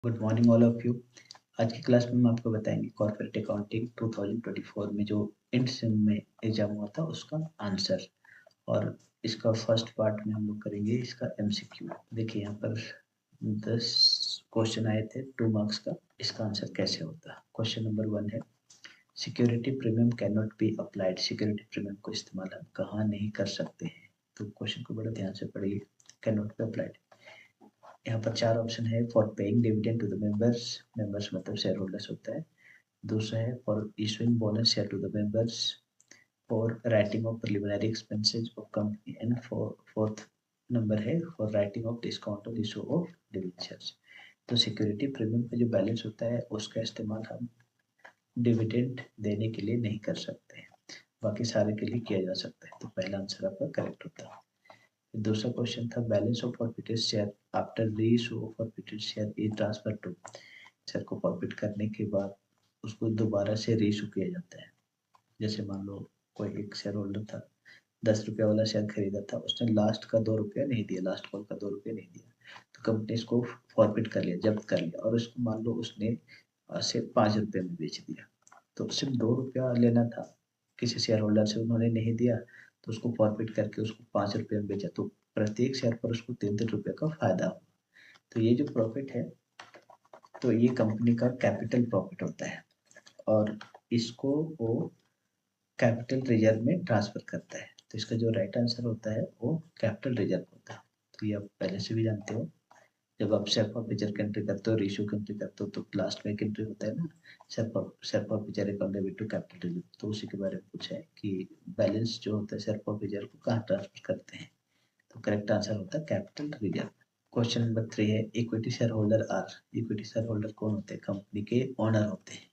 Good morning all of you. आज की class में हम आपको बताएंगे कॉर्पोरेट अकाउंटिंग 2024 में जो एंड सेम में एग्जाम हुआ था उसका आंसर। और इसका फर्स्ट पार्ट में हम लोग करेंगे इसका एमसीक्यू। देखिए यहाँ पर 10 क्वेश्चन आए थे 2 मार्क्स का। इसका आंसर कैसे होता है। क्वेश्चन नंबर 1 है security premium can not be applied. Security premium को इस्तेमाल हम कहाँ नहीं कर सकते हैं। तो क्वेश्चन को बड़ा ध्यान से पढ़िए। Can not be applied. यहाँ पर 4 ऑप्शन है। For paying dividend to the members, members मतलब शेयर होल्डर्स होता है। दूसरा है for issuing bonus share to the members, for writing off preliminary expenses of company, and fourth number है for writing off discount on issue of dividends. तो security premium का जो balance होता है उसका इस्तेमाल हम डिविडेंड देने के लिए नहीं कर सकते हैं, बाकी सारे के लिए किया जा सकता है। तो पहला आंसर आपका करेक्ट होता है। दूसरा क्वेश्चन था balance of forfeited share after reissue of forfeited share is transfer to. Share को फॉरफिट करने के बाद उसको दोबारा से रीइशू किया जाता है। जैसे मान लो कोई एक शेयर होल्डर था, 10 रुपया वाला शेयर खरीदा था, उसने लास्ट का 2 रुपया नहीं दिया, लास्ट कॉल का 2 रुपया नहीं दिया, तो कंपनी इसको फॉरफिट कर लिया, जब्त कर लिया, और उसको मान लो उसने सिर्फ 5 रुपये में बेच दिया। तो सिर्फ 2 रुपया लेना था किसी शेयर होल्डर से, उन्होंने नहीं दिया, तो उसको फॉरफिट करके उसको 5 रुपये में बेचा, तो प्रत्येक शेयर पर उसको 3-3 रुपये का फायदा हुआ। तो ये जो प्रॉफिट है तो ये कंपनी का कैपिटल प्रॉफिट होता है, और इसको वो कैपिटल रिजर्व में ट्रांसफर करता है। तो इसका जो राइट आंसर होता है वो कैपिटल रिजर्व होता है। तो ये आप पहले से भी जानते हो। जब आप शेयर फॉरफिचर की एंट्री करते हो, रेशियो की एंट्री करते हो, तो लास्ट में एक एंट्री होता है ना, share forfeiture account debit to capital reserve. तो उसी के बारे में पूछा है कि बैलेंस जो होता है शेयर फॉरफिचर को कहाँ ट्रांसफर करते हैं। तो करेक्ट आंसर होता है कैपिटल रिजर्व। क्वेश्चन नंबर 3 है equity share holder are. Equity share holder कौन होते हैं। कंपनी के ओनर होते हैं।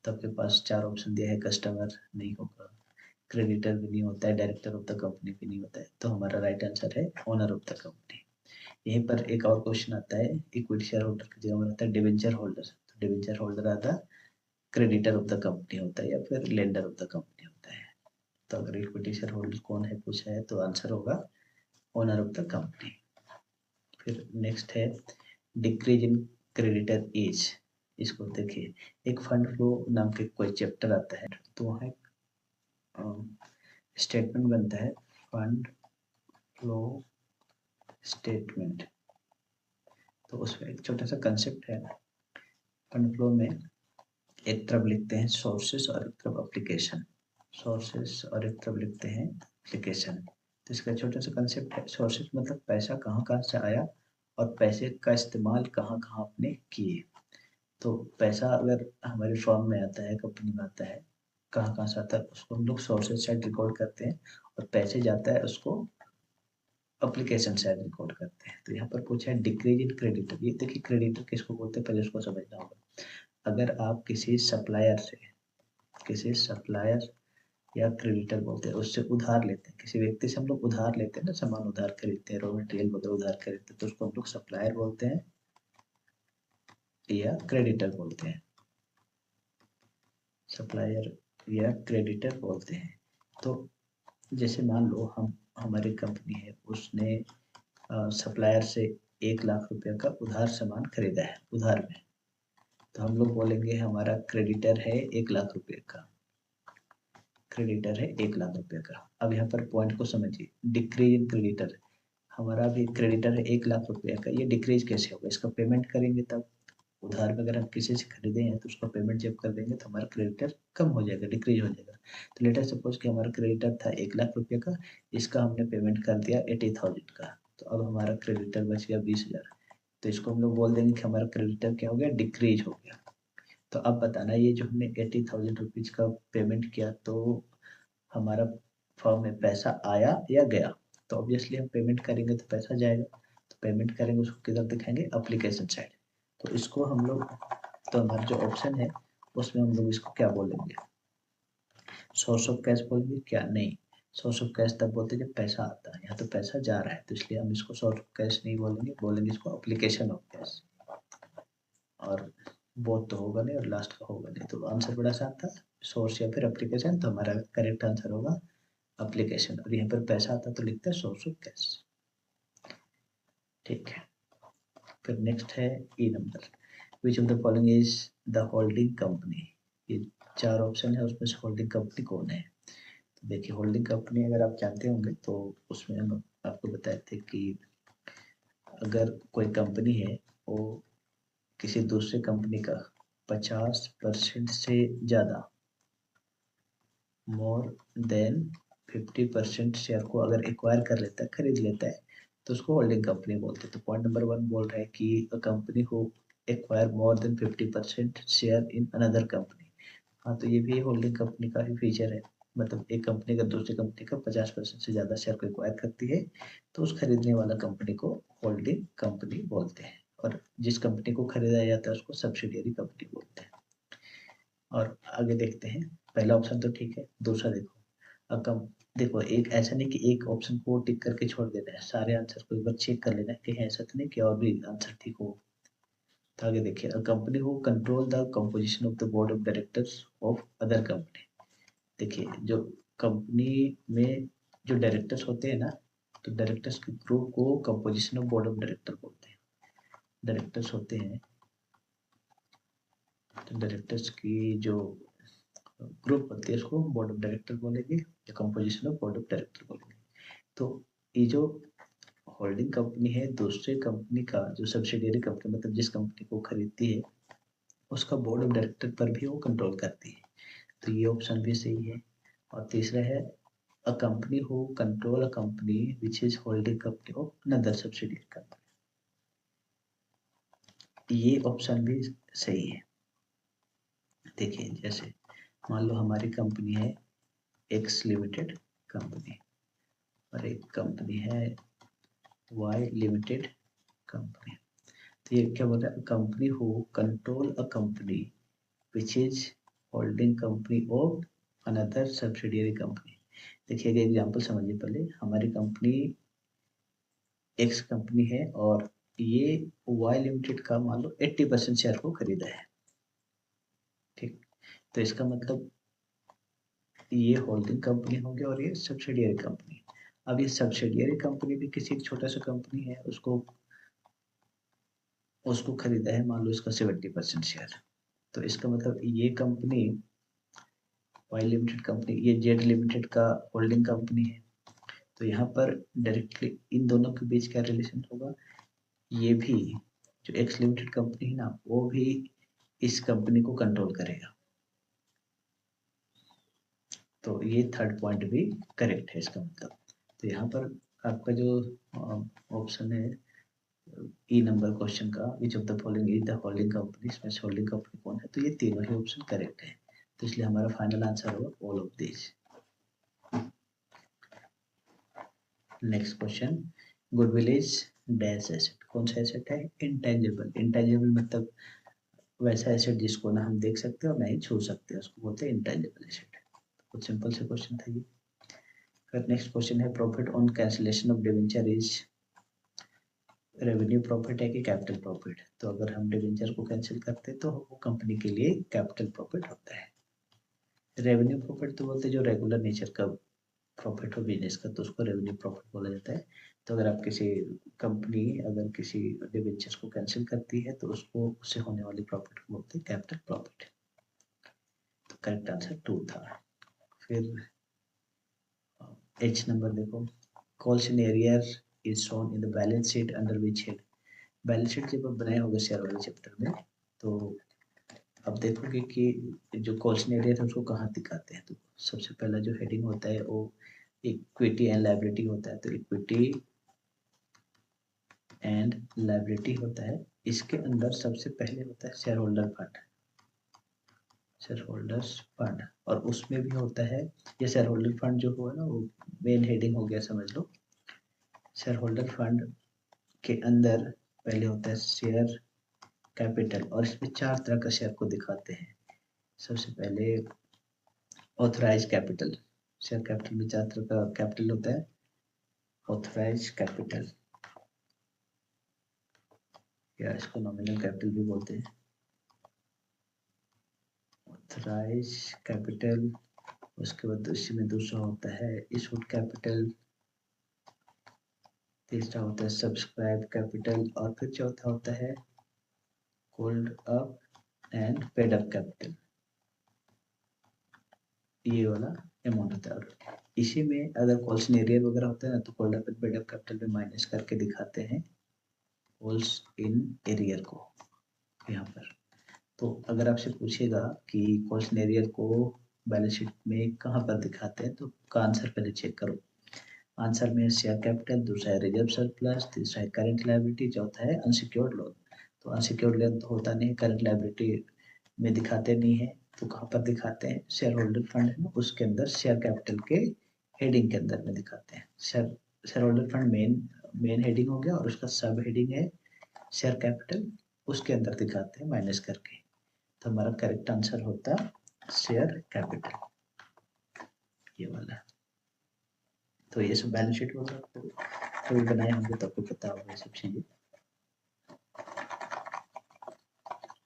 तो आपके पास 4 ऑप्शन दिया है। कस्टमर नहीं होगा, क्रेडिटर भी नहीं होता है, डायरेक्टर ऑफ द कंपनी भी नहीं होता है। तो हमारा राइट आंसर है ओनर ऑफ द कंपनी। यहीं पर एक और क्वेश्चन आता है इक्विटी शेयर होल्डर की जगह में होता है डिवेंचर होल्डर। तो डिवेंचर होल्डर आता क्रेडिटर ऑफ द कंपनी होता है या फिर लेंडर ऑफ द कंपनी होता है। तो अगर इक्विटी शेयर होल्डर कौन है पूछा है तो आंसर होगा ओनर ऑफ द कंपनी। फिर नेक्स्ट है डिक्रीज इन क्रेडिटर एज। इसको देखिए, एक फंड फ्लो नाम के कोई चैप्टर आता है, तो वहाँ स्टेटमेंट बनता है फंड फ्लो स्टेटमेंट। तो उसमें एक छोटा सा कंसेप्ट है। फंड फ्लो में एक तरफ लिखते हैं सोर्सेस और एक तरफ एप्लीकेशन, सोर्सेस और एक तरफ लिखते हैं एप्लीकेशन। तो इसका छोटा सा कंसेप्ट है। सोर्सेस मतलब पैसा कहाँ कहाँ से आया और पैसे का इस्तेमाल कहाँ कहाँ आपने किए। तो पैसा अगर हमारी फर्म में आता है, कंपनी में आता है, कहाँ कहाँ से आता है उसको हम लोग सोर्सेज साइड रिकॉर्ड करते हैं, और पैसे जाता है उसको एप्लीकेशन साइड रिकॉर्ड करते हैं। तो यहाँ पर पूछा है डिक्रीज इन क्रेडिटर। ये देखिए क्रेडिटर किसको बोलते हैं पहले उसको समझना होगा। अगर आप किसी सप्लायर या क्रेडिटर बोलते हैं, उससे उधार लेते हैं, किसी व्यक्ति से हम लोग उधार लेते हैं ना, सामान उधार खरीदते हैं, रॉ मटेरियल वगैरह उधार खरीदते हैं, तो उसको हम लोग सप्लायर बोलते हैं या क्रेडिटर बोलते हैं। सप्लायर या क्रेडिटर बोलते हैं। तो जैसे मान लो हमारी कंपनी है, उसने सप्लायर से 1 लाख रुपए का उधार सामान खरीदा है उधार में, तो हम लोग बोलेंगे हमारा क्रेडिटर है 1 लाख रुपए का, क्रेडिटर है 1 लाख रुपए का। अब यहाँ पर पॉइंट को समझिए, डिक्रीज इन क्रेडिटर, हमारा भी क्रेडिटर है 1 लाख रुपए का, ये डिक्रीज कैसे होगा, इसका पेमेंट करेंगे तब। उधार में अगर हम किसी से खरीदे हैं तो उसका पेमेंट जब कर देंगे तो हमारा क्रेडिटर कम हो जाएगा, डिक्रीज हो जाएगा। तो लेटर सपोज कि हमारा क्रेडिटर था 1 लाख रुपए का, इसका हमने पेमेंट कर दिया 80,000 का, तो अब हमारा क्रेडिटर बच गया 20,000। तो इसको हम लोग बोल देंगे कि हमारा क्रेडिटर क्या हो गया, डिक्रीज हो गया। तो अब बताना ये जो हमने 80,000 रुपीज का पेमेंट किया, तो हमारा फर्म में पैसा आया या गया। तो ऑब्वियसली हम पेमेंट करेंगे तो पैसा जाएगा, तो पेमेंट करेंगे उसको किधर दिखाएंगे, एप्लीकेशन साइड। तो इसको हम लोग, तो हमारा जो ऑप्शन है उसमें हम लोग इसको क्या बोलेंगे, सोर्स ऑफ कैश बोलेंगे क्या, नहीं। सोर्स ऑफ कैश तब बोलते हैं जब पैसा आता है, यहाँ तो पैसा जा रहा है, तो इसलिए हम इसको सोर्स ऑफ कैश नहीं बोलेंगे, बोलेंगे इसको एप्लीकेशन ऑफ कैश। और बोथ तो होगा नहीं और लास्ट का होगा नहीं, तो आंसर बड़ा सा था सोर्स या फिर एप्लीकेशन। तो हमारा करेक्ट आंसर होगा एप्लीकेशन, और यहाँ पर पैसा आता तो लिखते हैं सोर्स ऑफ कैश। ठीक है। फिर नेक्स्ट है E number. Which of the following is the holding company. ये 4 ऑप्शन है, उसमें से होल्डिंग कंपनी कौन है। तो देखिए होल्डिंग कंपनी अगर आप जानते होंगे तो उसमें हम आपको बताए थे कि अगर कोई कंपनी है वो किसी दूसरे कंपनी का 50% से ज़्यादा मोर देन 50% शेयर को अगर एक्वायर कर लेता है, खरीद लेता है, तो उसको होल्डिंग कंपनी बोलते हैं। तो पॉइंट नंबर 1 बोल रहा है कि अ कंपनी को acquire more than 50% share in another company. हाँ, तो ये भी होल्डिंग कंपनी का ही फीचर है। मतलब एक कंपनी अगर दूसरी कंपनी का 50% से ज़्यादा शेयर को एक्वायर करती है, तो उस खरीदने वाला कंपनी को होल्डिंग कंपनी बोलते हैं, और जिस कंपनी को खरीदा जाता है उसको सब्सिडियरी कंपनी बोलते हैं। और आगे देखते हैं, पहला ऑप्शन तो ठीक है, दूसरा देखो। अब कम देखो, एक ऐसा नहीं कि एक ऑप्शन को टिक करके छोड़ देना है, सारे आंसर को एक बार चेक कर लेना है कि ऐसा तो नहीं कि और भी आंसर ठीक हो। तो आगे देखिए, a company who control the composition of the board of directors of other company. देखिए जो कंपनी में जो डायरेक्टर्स होते हैं ना, तो डायरेक्टर्स के ग्रुप को composition of board of director बोलते हैं। डायरेक्टर्स होते हैं, तो डायरेक्टर्स की जो ग्रुप होती है उसको बोर्ड ऑफ डायरेक्टर बोलेंगे, या composition of board of director बोलेंगे। तो ये जो होल्डिंग कंपनी है, दूसरे कंपनी का जो सब्सिडियरी कंपनी, मतलब जिस कंपनी को खरीदती है, उसका बोर्ड ऑफ डायरेक्टर पर भी वो कंट्रोल करती है। तो ये ऑप्शन भी सही है। और तीसरा है, a company who control a company which is holding company of another subsidiary company. ये ऑप्शन भी सही है। देखिए जैसे मान लो हमारी कंपनी है एक्स लिमिटेड कंपनी, और एक कंपनी है वाई लिमिटेड कंपनी। तो ये क्या बोल रहा है, company who control a company which is holding company of another subsidiary company. देखिए एक एग्जांपल समझिए, पहले हमारी कंपनी एक्स कंपनी है और ये वाई लिमिटेड का मान लो 80% शेयर को खरीदा है, ठीक। तो इसका मतलब ये होल्डिंग कंपनी होगी और ये सब्सिडियरी कंपनी। अब ये सब्सिडियरी कंपनी भी किसी एक छोटा सा कंपनी है, उसको उसको खरीदा है मान लो इसका 70% शेयर। तो इसका मतलब ये कंपनी वाई लिमिटेड कंपनी, ये जेड लिमिटेड का होल्डिंग कंपनी है। तो यहाँ पर डायरेक्टली इन दोनों के बीच क्या रिलेशन होगा, ये भी जो एक्स लिमिटेड कंपनी है ना, वो भी इस कंपनी को कंट्रोल करेगा। तो ये थर्ड पॉइंट भी करेक्ट है इसका मतलब। तो यहाँ पर आपका जो ऑप्शन है ई नंबर क्वेश्चन का, विच of the following is the holding company, इसमें से होल्डिंग कंपनी कौन है, तो ये तीनों ही ऑप्शन करेक्ट है। तो इसलिए हमारा फाइनल आंसर होगा all of this. Next question, goodwill is dash asset. कौन सा एसेट है, इंटेंजिबल। इंटेंजिबल मतलब वैसा एसेट जिसको ना हम देख सकते और ना ही छू सकते, उसको बोलते हैं इंटेंजिबल एसेट। कुछ सिंपल से क्वेश्चन था ये। फिर नेक्स्ट क्वेश्चन है, profit on cancellation of debenture is revenue profit है कि कैपिटल प्रॉफिट। तो अगर हम डिवेंचर को कैंसिल करते हैं तो वो कंपनी के लिए कैपिटल प्रॉफिट होता है। रेवेन्यू प्रॉफिट तो बोलते हैं जो रेगुलर नेचर का प्रॉफिट हो बिजनेस का, तो उसको रेवेन्यू प्रॉफिट बोला जाता है। तो अगर आप किसी कंपनी अगर किसी डिवेंचर्स को कैंसिल करती है तो उसको उससे होने वाली प्रॉफिट को बोलते हैं कैपिटल प्रॉफिट। तो करेक्ट आंसर 2 था। फिर एच नंबर देखो, calls in arrear is shown in the balance sheet under which head. Balance sheet जब आप बनाए होंगे शेयर वाले चैप्टर में, तो अब देखोगे कि जो कॉल सिनेरियर है उसको कहाँ दिखाते हैं। तो सबसे पहला जो हेडिंग होता है वो इक्विटी एंड लायबिलिटी होता है। तो इक्विटी एंड लायबिलिटी होता है, इसके अंदर सबसे पहले होता है share holder fund, share holders fund. और उसमें भी होता है ये शेयर होल्डर फंड जो हुआ ना, वो मेन हेडिंग हो गया समझ लो। शेयर होल्डर फंड के अंदर पहले होता है शेयर कैपिटल, और इसमें 4 तरह का शेयर को दिखाते हैं। सबसे पहले ऑथराइज कैपिटल, शेयर कैपिटल में 4 तरह का कैपिटल होता है। ऑथराइज कैपिटल, या इसको नॉमिनल कैपिटल भी बोलते हैं। ऑथराइज कैपिटल, उसके बाद इसी में दूसरा होता है इशूड कैपिटल, तीसरा होता है सब्सक्राइब कैपिटल, और फिर चौथा होता है hold up and paid up capital, ये वाला अमाउंट होता है। और इसी में अगर कॉल्स एरियर वगैरह होता है ना तो hold up and paid up capital में माइनस करके दिखाते हैं कॉल्स इन एरियर को यहाँ पर। तो अगर आपसे पूछेगा कि कॉल्स इन एरियर को बैलेंस शीट में कहाँ पर दिखाते हैं तो का आंसर पहले चेक करो। आंसर में शेयर कैपिटल, दूसरा है रिजर्व सरप्लस, तीसरा है करंट लायबिलिटी, चौथा है अनसिक्योर्ड लोन। तो अनसिक्योर्ड लोन तो होता नहीं, करंट लायबिलिटी में दिखाते नहीं है, तो कहाँ पर दिखाते हैं, शेयर होल्डर फंड है ना उसके अंदर शेयर कैपिटल के हेडिंग के अंदर में दिखाते हैं। Share holder fund main heading हो गया और उसका सब हेडिंग है शेयर कैपिटल, उसके अंदर दिखाते हैं माइनस करके। तो हमारा करेक्ट आंसर होता शेयर कैपिटल, ये वाला। तो ये सब बैलेंस शीट वगैरह कभी बनाए होंगे तो आपको पता होगा सब चीजें।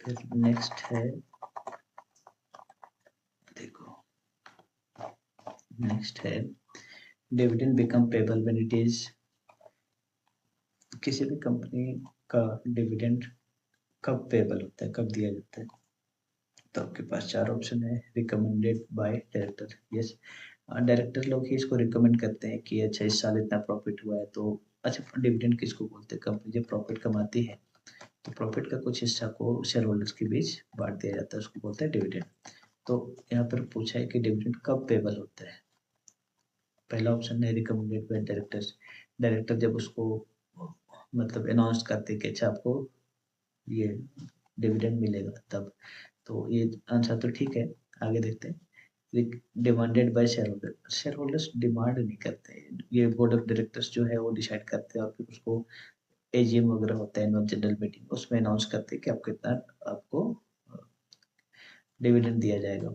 फिर नेक्स्ट है, देखो नेक्स्ट है dividend become payable when it is, किसी भी कंपनी का डिविडेंड कब पेबल होता है, कब दिया जाता है। तो आपके पास चार ऑप्शन है। Recommended by director, yes, director लोग ही इसको रिकमेंड करते हैं कि अच्छा इस साल इतना प्रॉफिट हुआ है तो अच्छा। डिविडेंड किसको बोलते हैं, कंपनी जब प्रॉफिट कमाती है तो प्रॉफिट का कुछ हिस्सा को शेयर होल्डर्स के बीच बांट दिया जाता है, उसको बोलते हैं डिविडेंड। तो यहाँ पर पूछा है कि डिविडेंड कब पेबल होता है। पहला ऑप्शन है रिकमेंडेड बाय डायरेक्टर्स, डायरेक्टर जब उसको मतलब अनाउंस करते कि अच्छा आपको ये डिविडेंड मिलेगा तब। तो ये आंसर तो ठीक है। आगे देखते हैं, demanded by share holder, share holders demand नहीं करते हैं, ये बोर्ड ऑफ डायरेक्टर्स जो है वो डिसाइड करते हैं और फिर उसको एजीएम वगैरह होता है एनुअल जनरल मीटिंग, उसमें अनाउंस करते हैं कि आपको इतना आपको डिविडेंड दिया जाएगा।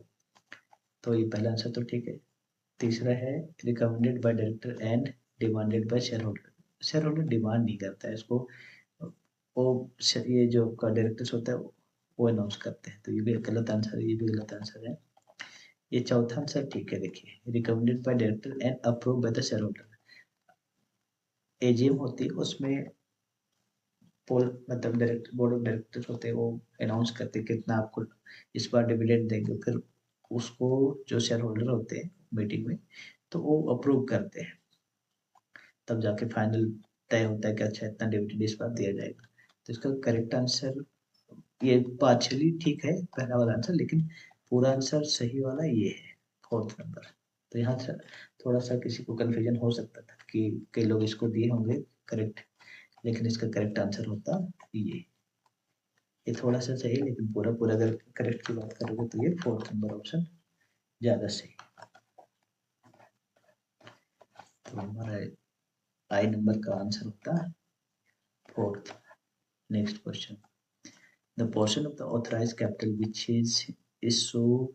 तो ये पहला आंसर तो ठीक है। तीसरा है recommended by director and demanded by share holder, share holder demand नहीं करता है इसको, वो ये जो डायरेक्टर्स होता है वो अनाउंस करते हैं। तो ये भी गलत आंसर है, ये भी गलत आंसर है। ये चौथा आंसर ठीक है। देखिए recommended by director and approve by the share holder, AGM होती है उसमें पोल मतलब डायरेक्टर बोर्ड ऑफ डायरेक्टर्स होते हैं वो अनाउंस करते हैं कितना आपको इस बार डिविडेंड देंगे, फिर उसको जो शेयर होल्डर होते हैं मीटिंग में तो वो अप्रूव करते हैं, तब जाके फाइनल तय होता है कि अच्छा इतना डिविडेंड इस बार दिया जाएगा। तो इसका करेक्ट आंसर ये पार्शियली ठीक है पहला वाला आंसर, लेकिन पूरा आंसर सही वाला ये है, फोर्थ नंबर। तो यहाँ से थोड़ा सा किसी को कंफ्यूजन हो सकता था कि कई लोग इसको दिए होंगे करेक्ट, लेकिन इसका करेक्ट आंसर होता ये थोड़ा सा सही, लेकिन पूरा पूरा अगर करेक्ट की बात करोगे तो ये फोर्थ नंबर ऑप्शन ज्यादा सही। तो हमारा आई नंबर का आंसर होता है fourth. Next question, the portion of the authorised capital which is issued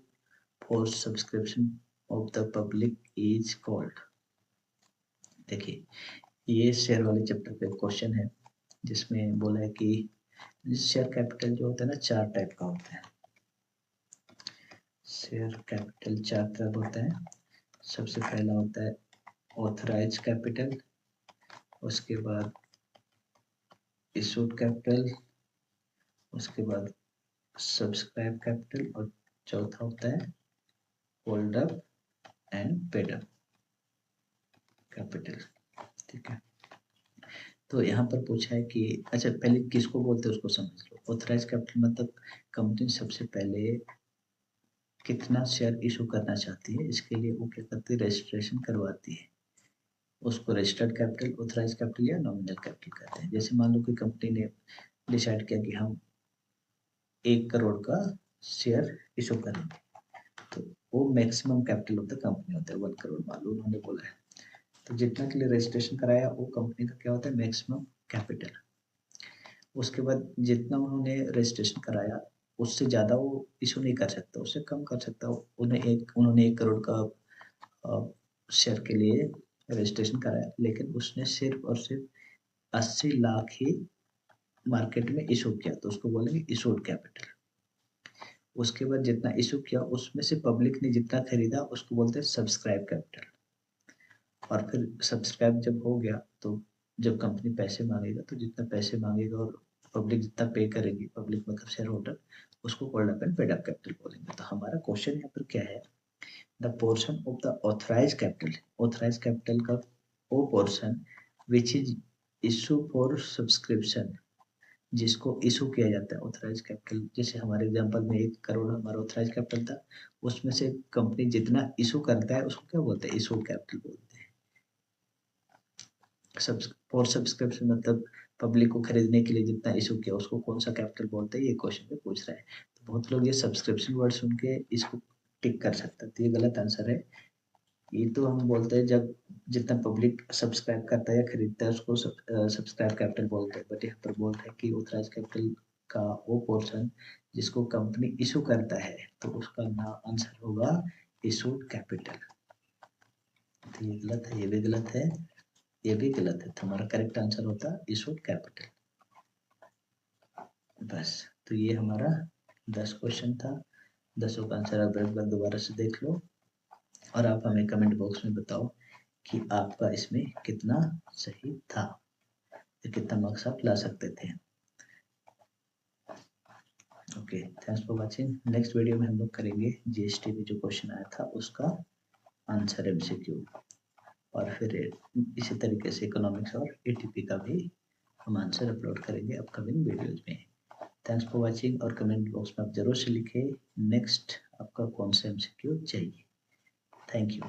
for subscription of the public is called। देखिए ये शेयर वाले चैप्टर पे क्वेश्चन है जिसमें बोला है कि शेयर कैपिटल जो होता है ना चार टाइप का होता है। शेयर कैपिटल चार तरह होता है। सबसे पहला होता है ऑथराइज कैपिटल, उसके बाद इशूड कैपिटल, उसके बाद सब्सक्राइब कैपिटल और चौथा होता है hold up and paid up capital. ठीक है, तो यहाँ पर पूछा है कि अच्छा पहले किसको बोलते हैं उसको समझ लो। ऑथराइज कैपिटल मतलब कंपनी सबसे पहले कितना शेयर इशू करना चाहती है, इसके लिए वो क्या करती है रजिस्ट्रेशन करवाती है, उसको रजिस्टर्ड कैपिटल, ऑथराइज कैपिटल या नॉमिनल कैपिटल कहते हैं। जैसे मान लो कि कंपनी ने डिसाइड किया कि हम 1 करोड़ का शेयर इशू करेंगे, तो वो maximum capital of the company होता है 1 करोड़, मान लो उन्होंने बोला है। तो जितना के लिए रजिस्ट्रेशन कराया वो कंपनी का क्या होता है मैक्सिमम कैपिटल। उसके बाद जितना उन्होंने रजिस्ट्रेशन कराया उससे ज़्यादा वो इशू नहीं कर सकता, उससे कम कर सकता। उन्होंने 1 करोड़ का शेयर के लिए रजिस्ट्रेशन कराया, लेकिन उसने सिर्फ और सिर्फ 80 लाख ही मार्केट में इशू किया, तो उसको बोलेंगे इशूड कैपिटल। उसके बाद जितना इशू किया उसमें से पब्लिक ने जितना खरीदा उसको बोलते हैं सब्सक्राइब कैपिटल। और फिर सब्सक्राइब जब हो गया तो जब कंपनी पैसे मांगेगा तो जितना पैसे मांगेगा और पब्लिक जितना पे करेगी, पब्लिक मतलब शेयर होल्डर, उसको called up and paid up capital बोलेंगे। तो हमारा क्वेश्चन यहाँ पर क्या है, the portion of the authorise capital, authorise capital का वो portion which is issue for subscription, जिसको इशू किया जाता है ऑथराइज कैपिटल। जैसे हमारे एग्जांपल में 1 करोड़ हमारा ऑथराइज कैपिटल था, उसमें से कंपनी जितना इशू करता है उसको क्या बोलते हैं, इशू कैपिटल बोलते हैं। फॉर सब्सक्रिप्शन मतलब पब्लिक को खरीदने के लिए जितना इशू किया उसको कौन सा कैपिटल बोलते हैं, ये क्वेश्चन में पूछ रहा है। तो बहुत लोग ये सब्सक्रिप्शन वर्ड सुन के इसको टिक कर सकते हैं, तो ये गलत आंसर है। ये तो हम बोलते हैं जब जितना पब्लिक सब्सक्राइब करता है या खरीदता है उसको सब्सक्राइब कैपिटल बोलते हैं, बट यहाँ पर बोलते हैं कि ऑथराइज कैपिटल का वो पोर्शन जिसको कंपनी इशू करता है, तो उसका ना आंसर होगा इशूड कैपिटल। तो ये गलत है, ये भी गलत है, ये भी गलत है, तो हमारा करेक्ट आंसर होता है इशूड कैपिटल। बस, तो ये हमारा 10 क्वेश्चन था। 10 का आंसर आप एक बार दोबारा से देख लो और आप हमें कमेंट बॉक्स में बताओ कि आपका इसमें कितना सही था, तो कितना मार्क्स आप ला सकते थे। Okay, thanks for watching. Next video में हम लोग करेंगे जीएसटी में जो क्वेश्चन आया था उसका आंसर एमसीक्यू, और फिर इसी तरीके से इकोनॉमिक्स और एटीपी का भी हम आंसर अपलोड करेंगे अपकमिंग वीडियोज में। थैंक्स फॉर वाचिंग, और कमेंट बॉक्स में आप जरूर से लिखें नेक्स्ट आपका कौन सा एमसीक्यू चाहिए। Thank you.